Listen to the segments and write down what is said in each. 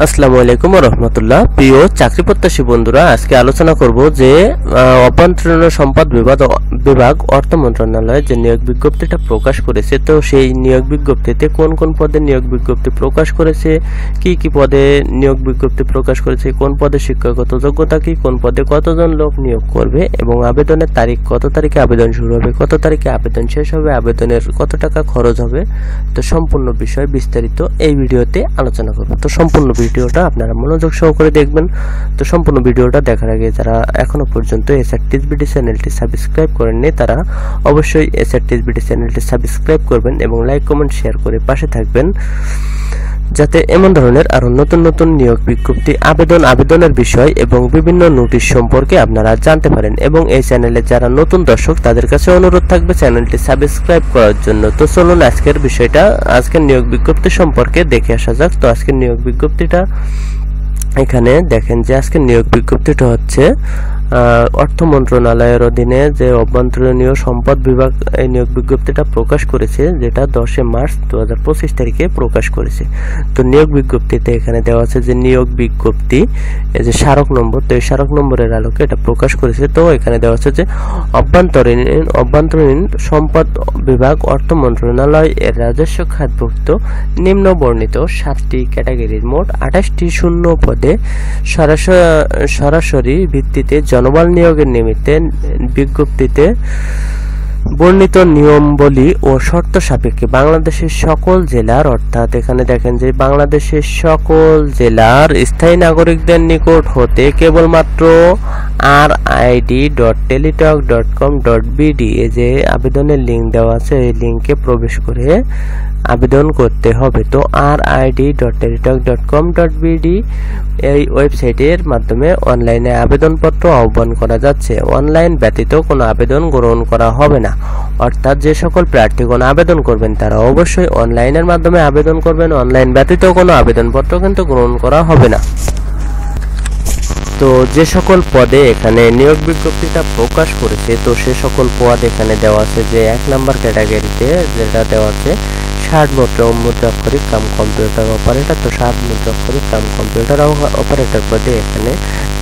আসসালামু আলাইকুম ওয়া রাহমাতুল্লাহ। প্রিয় চাকরি প্রত্যাশী বন্ধুরা, আজকে আলোচনা করব যে অভ্যন্তরীণ সম্পদ বিভাগ অর্থ মন্ত্রণালয় যে নিয়োগ বিজ্ঞপ্তিটা প্রকাশ করেছে, তো সেই নিয়োগ বিজ্ঞপ্তিতে কোন কোন পদে নিয়োগ বিজ্ঞপ্তি প্রকাশ করেছে, কি কি পদে নিয়োগ বিজ্ঞপ্তি প্রকাশ করেছে, কোন পদে শিক্ষাগত যোগ্যতা কি, কোন পদে কতজন লোক নিয়োগ করবে এবং আবেদনের তারিখ কত তারিখে আবেদন শুরু হবে, কত তারিখে আবেদন শেষ হবে, আবেদনের কত টাকা খরচ হবে, তো সম্পূর্ণ বিষয় বিস্তারিত এই ভিডিওতে আলোচনা করব। তো সম্পূর্ণ ভিডিওটা আপনারা মনোযোগ সহকারে দেখবেন। তো সম্পূর্ণ ভিডিওটা দেখার আগে যারা এখনো পর্যন্ত এসআরটিএসবিডি চ্যানেলটি সাবস্ক্রাইব করেননি তারা অবশ্যই এসআরটিএসবিডি চ্যানেলটি সাবস্ক্রাইব করবেন এবং লাইক কমেন্ট শেয়ার করে পাশে থাকবেন, যাতে এমন ধরনের আরো নতুন নতুন নিয়োগ বিজ্ঞপ্তি, আবেদনের বিষয় এবং বিভিন্ন নোটিশ সম্পর্কে আপনারা জানতে পারেন। এবং এই চ্যানেলে যারা নতুন দর্শক তাদের কাছে অনুরোধ থাকবে চ্যানেলটি সাবস্ক্রাইব করার জন্য। তো চলুন আজকের নিয়োগ বিজ্ঞপ্তি সম্পর্কে দেখে আসা যাক। তো আজকের নিয়োগ বিজ্ঞপ্তিটা এখানে দেখেন যে আজকের নিয়োগ বিজ্ঞপ্তিটা হচ্ছে অর্থ মন্ত্রণালয়ের অধীনে যে অভ্যন্তরীণ সম্পদ বিভাগ এই নিয়োগ বিজ্ঞপ্তিটা প্রকাশ করেছে, যেটা 10 মার্চ 2025 তারিখে প্রকাশ করেছে। তো নিয়োগ বিজ্ঞপ্তিতে এখানে দেওয়া আছে যে নিয়োগ বিজ্ঞপ্তি, এই যে স্মারক নম্বর, তো এই স্মারক নম্বরের আলোকে এটা প্রকাশ করেছে। তো এখানে দেওয়া আছে যে অভ্যন্তরীণ সম্পদ বিভাগ অর্থ মন্ত্রণালয় এর রাজস্ব খাতভুক্ত নিম্ন বর্ণিত 7টি ক্যাটাগরির মোট 28টি শূন্য পদে সরাসরি ভিত্তিতে জনবল নিয়োগের নিমিত্তে বিজ্ঞপ্তিতে বর্ণিত নিয়মাবলী ও শর্ত সাপেক্ষে বাংলাদেশের সকল জেলার, অর্থাৎ এখানে দেখেন যে বাংলাদেশের সকল জেলার স্থায়ী নাগরিকদের নিকট হতে কেবলমাত্র rid.teletalk.com.bd এই যে আবেদনের লিঙ্ক দেওয়া আছে, এই লিঙ্কে প্রবেশ করে আবেদন করতে হবে। তো rid.teletalk.com.bd এই ওয়েবসাইটের মাধ্যমে অনলাইনে আবেদনপত্র আহ্বান করা যাচ্ছে। অনলাইন ব্যতীত কোনো আবেদন গ্রহণ করা হবে না, অর্থাৎ যে সকল প্রার্থীগণ আবেদন করবেন তারা অবশ্যই অনলাইনের মাধ্যমে আবেদন করবেন। অনলাইন ব্যতীত কোনো আবেদনপত্র কিন্তু গ্রহণ করা হবে না। তো যে সকল পদে এখানে নিয়োগ বিজ্ঞপ্তিটা প্রকাশ করেছে, তো সে সকল পদ এখানে দেওয়া আছে যে 1 নম্বর ক্যাটাগরিতে যেটা দেওয়া আছে 60 মুদ্রাক্ষরিক কাম কম্পিউটার অপারেটর। তো 60 মুদ্রাক্ষরিক কাম কম্পিউটার অপারেটর পদে এখানে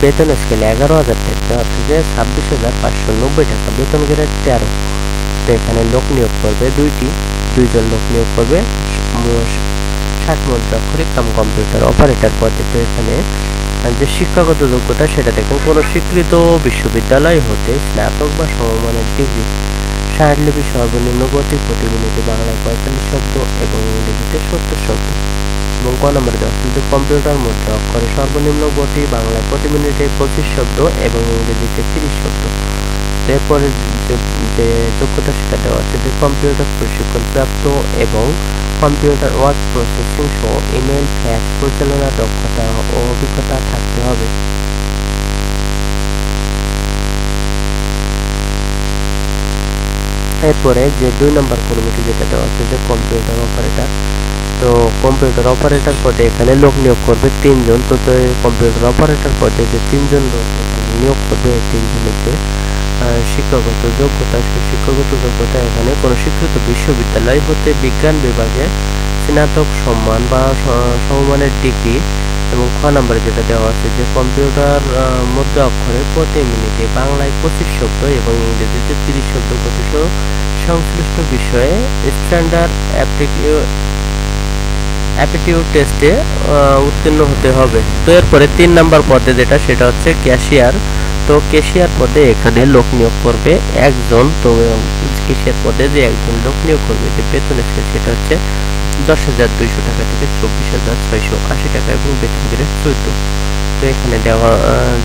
বেতন স্কেল 11,000 টাকা থেকে 26,590 টাকা, বেতন গ্রেড 13। তো এখানে লোক নিয়োগ করবে দুইজন লোক নিয়োগ করবে 60 মুদ্রাক্ষরিক কাম কম্পিউটার অপারেটর পদে। তো এখানে যে শিক্ষাগত যোগ্যতা সেটা দেখেন কোনো স্বীকৃত বিশ্ববিদ্যালয় হতে স্নাতক বা সমমানের ডিগ্রি, সারলিপি সর্বনিম্ন গতি প্রতি মিনিটে বাংলায় 45 শব্দ এবং ইংরেজিতে 70 শব্দ। এবং ক নম্বরে দেওয়া আছে যে কম্পিউটার মুদ্রা অক্ষরে সর্বনিম্ন গতি বাংলায় প্রতি মিনিটে 25 শব্দ এবং ইংরেজিতে 30 শব্দ। এরপরে যে যোগ্যতা সেটা দেওয়া আছে যে কম্পিউটার প্রশিক্ষণ প্রাপ্ত এবং কম্পিউটার ওয়ার্ড প্রসেসিং সহ ইমেল, ফ্যাক্স পরিচালনার দক্ষতা ও অভিজ্ঞতা থাকতে হবে। এরপরে যে 2 নম্বর কর্মীটি যেটা দেওয়া আছে যে কম্পিউটার অপারেটর। তো কম্পিউটার অপারেটর পদে এখানে লোক নিয়োগ করবে 3 জন। তো কম্পিউটার অপারেটর পদে যে 3 জন লোক নিয়োগ করবে, এই 3 জনের যে শিক্ষাগত যোগ্যতা, সেই শিক্ষাগত যোগ্যতা এখানে কোনো স্বীকৃত বিশ্ববিদ্যালয় হতে বিজ্ঞান বিভাগে স্নাতক সম্মান বা সমমানের ডিগ্রি। এবং খ নম্বরে যেটা দেওয়া আছে যে কম্পিউটার মুদ্রা অক্ষরে প্রতি মিনিটে বাংলায় 25 শব্দ এবং ইংরেজিতে 30 শব্দ গতিসহ সংশ্লিষ্ট বিষয়ে স্ট্যান্ডার্ড অ্যাপটিটিউড টেস্টে উত্তীর্ণ হতে হবে। তো এরপরে 3 নম্বর পদে যেটা সেটা হচ্ছে ক্যাশিয়ার। তো ক্যাশিয়ার পদে এখানে লোক নিয়োগ করবে 1 জন। তো ক্যাশিয়ার পদে যে 1 জন লোক নিয়োগ করবে, যে বেতন স্কেল সেটা হচ্ছে 10,200 টাকা থেকে 24,680 টাকা এবং বেতন গ্রেড 14। তো এখানে দেওয়া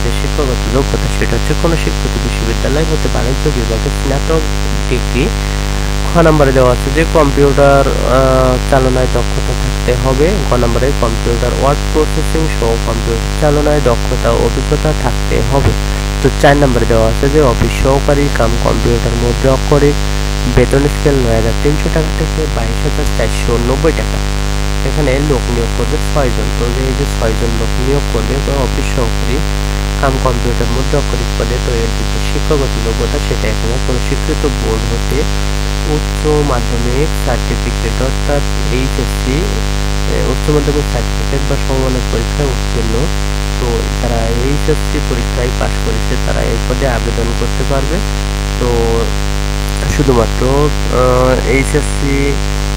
যে শিক্ষাগত যোগ্যতা সেটা হচ্ছে কোনো স্বীকৃত বিশ্ববিদ্যালয় হতে বাণিজ্য বিভাগে স্নাতক ডিগ্রি। খ নম্বরে দেওয়া আছে যে কম্পিউটার চালনায় দক্ষতা থাকতে হবে। গ নম্বরে কম্পিউটার ওয়ার্ড প্রসেসিং সহ কম্পিউটার চালনায় দক্ষতা ও অভিজ্ঞতা থাকতে হবে। তো 4 নম্বরে দেওয়া আছে যে অফিস সহকারী কাম কম্পিউটার মুদ্রা অক্ষরিক, বেতন স্কেল 9,300 টাকা থেকে 22,490 টাকা। এখানে লোক নিয়োগ করবে 6 জন। তো এই যে 6 জন লোক নিয়োগ করবে অফিস সহকারী কাম কম্পিউটার মুদ্রা অক্ষরিক পদে, তো এর যে শিক্ষাগত যোগ্যতা সেটা এখানে কোনো স্বীকৃত বোর্ড হতে উচ্চ মাধ্যমিক সার্টিফিকেট, অর্থাৎ এইচএসসি উচ্চ উচ্চ মাধ্যমিক সার্টিফিকেট বা সমমানের পরীক্ষায় উত্তীর্ণ, তো যারা এইচএসসি পরীক্ষায় পাশ করেছে তারা এই পদে আবেদন করতে পারবে। তো শুধুমাত্র এইচএসসি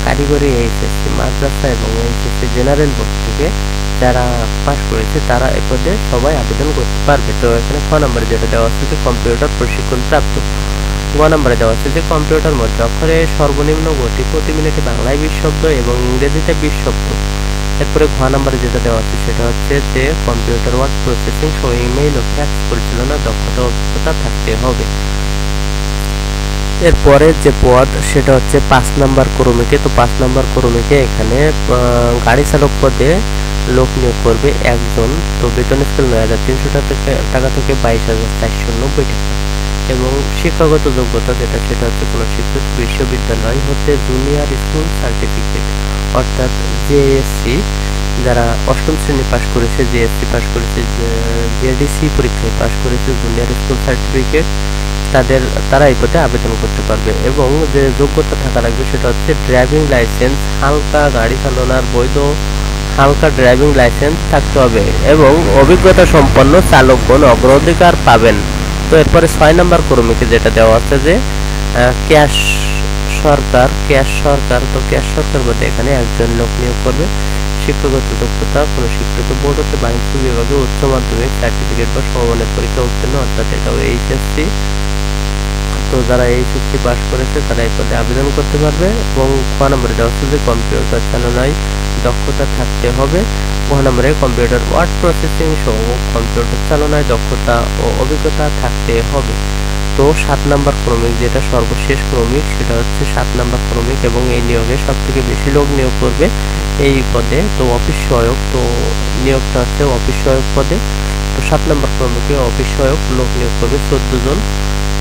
কারিগরি, এইচএসসি মাদ্রাসা এবং এইচএসসি জেনারেল বোর্ড থেকে যারা পাশ করেছে তারা এ পদে সবাই আবেদন করতে পারবে। তো এখানে ক নম্বরে যেটা দেওয়া আছে যে কম্পিউটার প্রশিক্ষণ প্রাপ্ত, গ নম্বরে দেওয়া আছে যে কম্পিউটার মধ্যে অক্ষরে সর্বনিম্ন গতি প্রতি মিনিটে বাংলায় 20 শব্দ এবং ইংরেজিতে 20 শব্দ। এরপরে ঘ নম্বরে যেটা দেওয়া আছে সেটা হচ্ছে যে কম্পিউটার ওয়ার্ড প্রসেসিং সহ ইমেইল ও ফ্যাক্স পরিচালনা দক্ষতা অভিজ্ঞতা থাকতে হবে। এরপরে যে পদ সেটা হচ্ছে 5 নম্বর কর্মীকে। তো 5 নম্বর কর্মীকে এখানে গাড়ি চালক পদে লোক নিয়োগ করবে একজন। তো বেতন স্কেল 9,300 টাকা থেকে 22,490 টাকা এবং শিক্ষাগত যোগ্যতা যেটা সেটা হচ্ছে কোনো স্বীকৃত বিশ্ববিদ্যালয় হতে জুনিয়র স্কুল সার্টিফিকেট অর্থাৎ জেএসসি, যারা 8ম শ্রেণী পাশ করেছে, জেএসসি পাশ করেছে, জেডিসি পরীক্ষায় পাশ করেছে, জুনিয়র স্কুল সার্টিফিকেট, তারা এই পদে আবেদন করতে পারবে। এবং যে যোগ্যতা থাকা লাগবে সেটা হচ্ছে ড্রাইভিং লাইসেন্স, হালকা গাড়ি চালানোর বৈধ হালকা ড্রাইভিং লাইসেন্স থাকতে হবে এবং অভিজ্ঞতা সম্পন্ন চালকগণ অগ্রাধিকার পাবেন। তো এরপরে 6 নম্বর কর্মীকে যেটা দেওয়া আছে যে ক্যাশ সরকার। তো ক্যাশ সরকার বলতে এখানে একজন লোক নিয়োগ করবে। শিক্ষাগত যোগ্যতা কোনো স্বীকৃত বোর্ড হতে বাণিজ্য বিভাগে উচ্চ মাধ্যমিক সার্টিফিকেট বা সমমানের পরীক্ষা উত্তীর্ণ অর্থাৎ এটাও এইচএসসি। তো যারা এইচএসসি পাস করেছে তারা এই পদে আবেদন করতে পারবে। এবং ক নম্বরে দেওয়া হচ্ছে যে কম্পিউটার চালনায় দক্ষতা থাকতে হবে। ক নম্বরে কম্পিউটার ওয়ার্ড প্রসেসিং সহ কম্পিউটার চালনায় দক্ষতা ও অভিজ্ঞতা থাকতে হবে। তো 7 নম্বর ক্রমিক যেটা সর্বশেষ ক্রমিক সেটা হচ্ছে 7 নম্বর ক্রমিক এবং এই নিয়োগে সবথেকে বেশি লোক নিয়োগ করবে এই পদে। তো অফিস সহায়ক, তো নিয়োগটা হচ্ছে অফিস সহায়ক পদে। তো 7 নম্বর ক্রমিকে অফিস সহায়ক লোক নিয়োগ করবে 14 জন।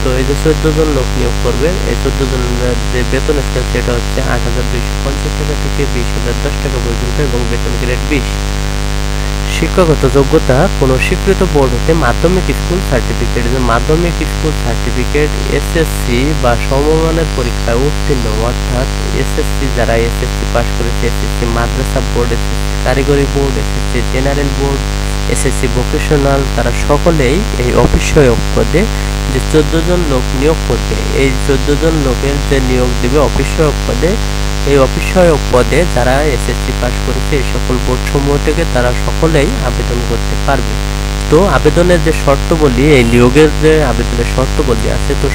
তো এই যে 14 জন লোক নিয়োগ করবে, এই 14 জনের যে বেতন স্কেল সেটা হচ্ছে 8,250 টাকা থেকে 20,010 টাকা পর্যন্ত এবং বেতন গ্রেড 20। শিক্ষাগত যোগ্যতা কোনো স্বীকৃত বোর্ড হতে মাধ্যমিক স্কুল সার্টিফিকেট, মাধ্যমিক স্কুল সার্টিফিকেট, এসএসসি বা সমমানের পরীক্ষায় উত্তীর্ণ অর্থাৎ এসএসসি, যারা এসএসসি পাস করেছে, এসএসসি মাদ্রাসা বোর্ড, এসএসসি কারিগরি board, SSC general board, SSC vocational, তারা সকলেই এই অফিস সহায়ক পদে যে 14 জন লোক নিয়োগ করবে, এই 14 জন লোকের যে নিয়োগ দেবে অফিস সহায়ক পদে, এই অফিস সহায়ক পদে যারা এসএসসি পাস করেছে এই সকল বোর্ড সমূহ থেকে তারা সকলেই আবেদন করতে পারবে। তো আবেদনের যে শর্তাবলী, এই নিয়োগের যে আবেদনের শর্তাবলী আছে, তো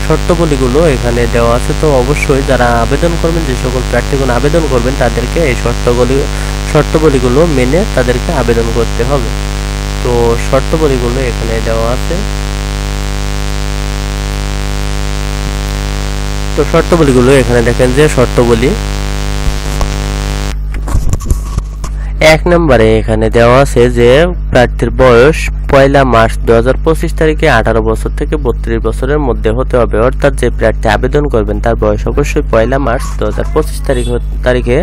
শর্তাবলীগুলো এখানে দেওয়া আছে। তো অবশ্যই যারা আবেদন করবেন, যে সকল প্রার্থীগণ আবেদন করবেন তাদেরকে এই শর্তাবলীগুলো মেনে তাদেরকে আবেদন করতে হবে। তো শর্তাবলীগুলো এখানে দেওয়া আছে। তো শর্তাবলীগুলো এখানে দেখেন যে শর্তাবলী 1 নম্বরে এখানে দেওয়া আছে যে প্রার্থীর বয়স 1 মার্চ 2025 তারিখে 18 বছর থেকে 32 বছরের মধ্যে হতে হবে। অর্থাৎ যে প্রার্থী আবেদন করবেন তার বয়স অবশ্যই 1 মার্চ 2025 তারিখে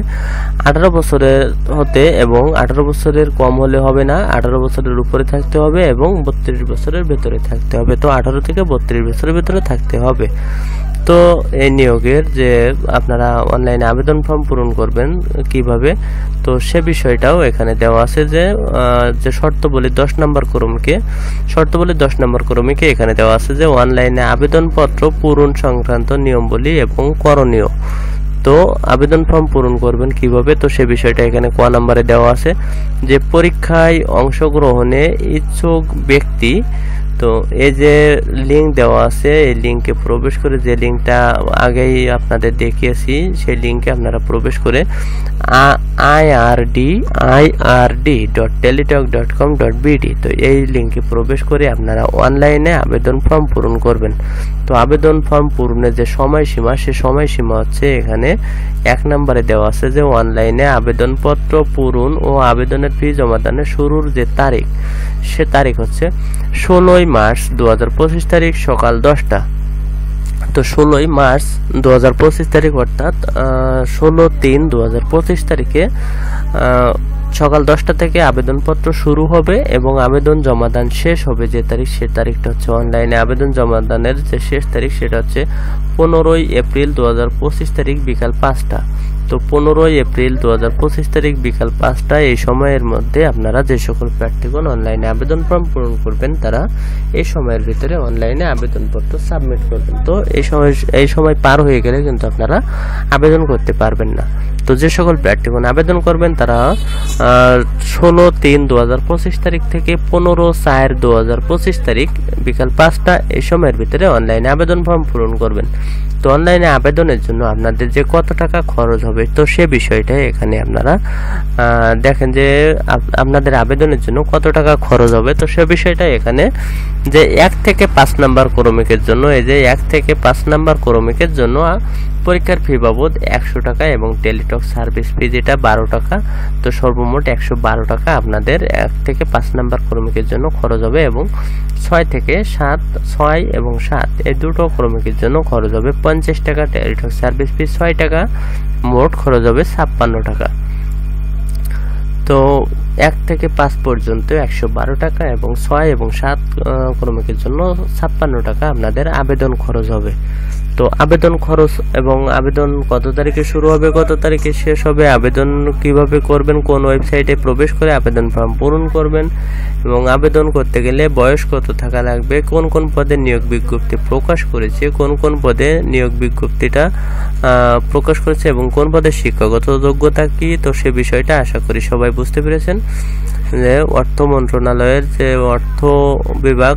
18 বছরের হতে এবং 18 বছরের কম হলে হবে না, 18 বছরের উপরে থাকতে হবে এবং 32 বছরের ভেতরে থাকতে হবে। তো 18 থেকে 32 বছরের ভেতরে থাকতে হবে। তো এই নিয়োগের যে আপনারা অনলাইনে আবেদন ফর্ম পূরণ করবেন কিভাবে, তো সে বিষয়টাও এখানে দেওয়া আছে। যে শর্তাবলী 10 নম্বর কর্মীকে এখানে দেওয়া আছে যে অনলাইনে আবেদনপত্র পূরণ সংক্রান্ত নিয়মাবলী এবং করণীয়। তো আবেদন ফর্ম পূরণ করবেন কিভাবে, তো সে বিষয়টা এখানে ক নম্বরে দেওয়া আছে যে পরীক্ষায় অংশগ্রহণে ইচ্ছুক ব্যক্তি, তো এই যে লিঙ্ক দেওয়া আছে এই লিঙ্কে প্রবেশ করে, যে লিঙ্কটা আগেই আপনাদের দেখিয়েছি সেই লিঙ্কে আপনারা প্রবেশ করে ird.teletalk.com.bd, তো এই লিঙ্কে প্রবেশ করে আপনারা অনলাইনে আবেদন ফর্ম পূরণ করবেন। তো আবেদন ফর্ম পূরণের যে সময়সীমা, সে সময়সীমা হচ্ছে এখানে 1 নম্বরে দেওয়া আছে যে অনলাইনে আবেদনপত্র পূরণ ও আবেদনের ফি জমাদানের শুরুর যে তারিখ, সে তারিখ হচ্ছে 16 মার্চ 2025 তারিখ সকাল 10টা। তো 16 মার্চ 2025 তারিখ অর্থাৎ 16/3/2025 তারিখে সকাল 10টা থেকে আবেদনপত্র শুরু হবে এবং আবেদন জমাদান শেষ হবে যে তারিখ, সে তারিখটা হচ্ছে অনলাইনে আবেদন জমাদানের যে শেষ তারিখ সেটা হচ্ছে 15 এপ্রিল 2025 তারিখ বিকাল 5টা। তো 15 এপ্রিল 2025 তারিখ বিকাল 5টায় এই সময়ের মধ্যে আপনারা যে সকল প্রার্থীগণ অনলাইনে আবেদন ফর্ম পূরণ করবেন তারা এই সময়ের ভিতরে অনলাইনে আবেদনপত্র সাবমিট করবেন। তো এই সময় পার হয়ে গেলে কিন্তু আপনারা আবেদন করতে পারবেন না। তো যে সকল প্রার্থীগণ আবেদন করবেন তারা 16/3/2025 তারিখ থেকে 15/4/2025 তারিখ বিকাল 5টা এই সময়ের ভিতরে অনলাইনে আবেদন ফর্ম পূরণ করবেন। তো অনলাইনে আবেদনের জন্য আপনাদের যে কত টাকা খরচ হবে তো সে বিষয়টা এখানে আপনারা দেখেন যে আপনাদের আবেদনের জন্য কত টাকা খরচ হবে। তো সে বিষয়টা এখানে যে 1 থেকে 5 নাম্বার ক্রমিকের জন্য এই যে 1 থেকে 5 নাম্বার ক্রমিকের জন্য পরীক্ষার ফি বাবদ 100 টাকা এবং টেলিটক সার্ভিস ফি যেটা 12 টাকা। তো সর্বমোট 112 টাকা আপনাদের 1 থেকে 5 নাম্বার ক্রমিকের জন্য খরচ হবে এবং 6 থেকে 7 6 এবং 7 এই দুটো ক্রমিকের জন্য খরচ হবে 50 টাকা। টেলিটক সার্ভিস ফি 6 টাকা, মোট খরচ হবে 56 টাকা। তো 1 থেকে 5 পর্যন্ত 112 টাকা এবং 6 এবং 7 ক্রমিকের জন্য 56 টাকা আপনাদের আবেদন খরচ হবে। তো আবেদন খরচ এবং আবেদন কত তারিখে শুরু হবে, কত তারিখে শেষ হবে, আবেদন কিভাবে করবেন, কোন ওয়েবসাইটে প্রবেশ করে আবেদন ফর্ম পূরণ করবেন এবং আবেদন করতে গেলে বয়স কত থাকা লাগবে, কোন কোন পদে নিয়োগ বিজ্ঞপ্তি প্রকাশ করেছে, কোন কোন পদে নিয়োগ বিজ্ঞপ্তিটা প্রকাশ করেছে এবং কোন পদে শিক্ষাগত যোগ্যতা কি। তো সে বিষয়টা আশা করি সবাই বুঝতে পেরেছেন যে অর্থ মন্ত্রণালয়ের যে অর্থ বিভাগ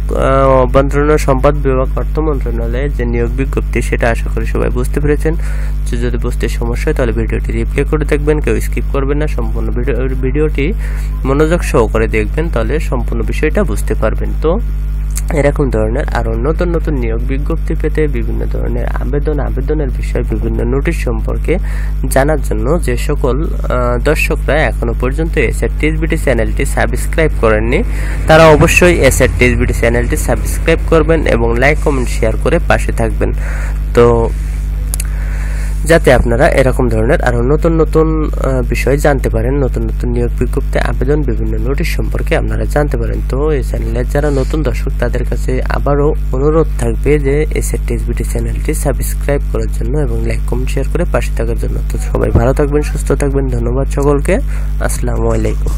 অভ্যন্তরীণ সম্পদ বিভাগ অর্থ মন্ত্রণালয়ের যে নিয়োগ বিজ্ঞপ্তি সেটা আশা করি সবাই বুঝতে পেরেছেন। যদি বুঝতে সমস্যা হয় তাহলে ভিডিওটি রিপ্লে করে দেখবেন, কেউ স্কিপ করবেন না, সম্পূর্ণ ভিডিওটি মনোযোগ সহকারে দেখবেন তাহলে সম্পূর্ণ বিষয়টা বুঝতে পারবেন। তো এরকম ধরনের আরো নতুন নতুন নিয়োগ বিজ্ঞপ্তি পেতে বিভিন্ন ধরনের আবেদনের বিষয় বিভিন্ন নোটিশ সম্পর্কে জানার জন্য যে সকল দর্শকরা এখনো পর্যন্ত এসআরটিএসবিটি চ্যানেলটি সাবস্ক্রাইব করেননি তারা অবশ্যই এসআরটিএসবিটি চ্যানেলটি সাবস্ক্রাইব করবেন এবং লাইক কমেন্ট শেয়ার করে পাশে থাকবেন। তো যাতে আপনারা এরকম ধরনের আরো নতুন নতুন বিষয় জানতে পারেন, নতুন নতুন নিয়োগ বিজ্ঞপ্তি আবেদন বিভিন্ন নোটিশ সম্পর্কে আপনারা জানতে পারেন। তো এই চ্যানেলের যারা নতুন দর্শক তাদের কাছে আবারও অনুরোধ থাকবে যে এসআরটিএসবিটি চ্যানেলটি সাবস্ক্রাইব করার জন্য এবং লাইক কমেন্ট শেয়ার করে পাশে থাকার জন্য। তো সবাই ভালো থাকবেন, সুস্থ থাকবেন, ধন্যবাদ সকলকে, আসসালামু আলাইকুম।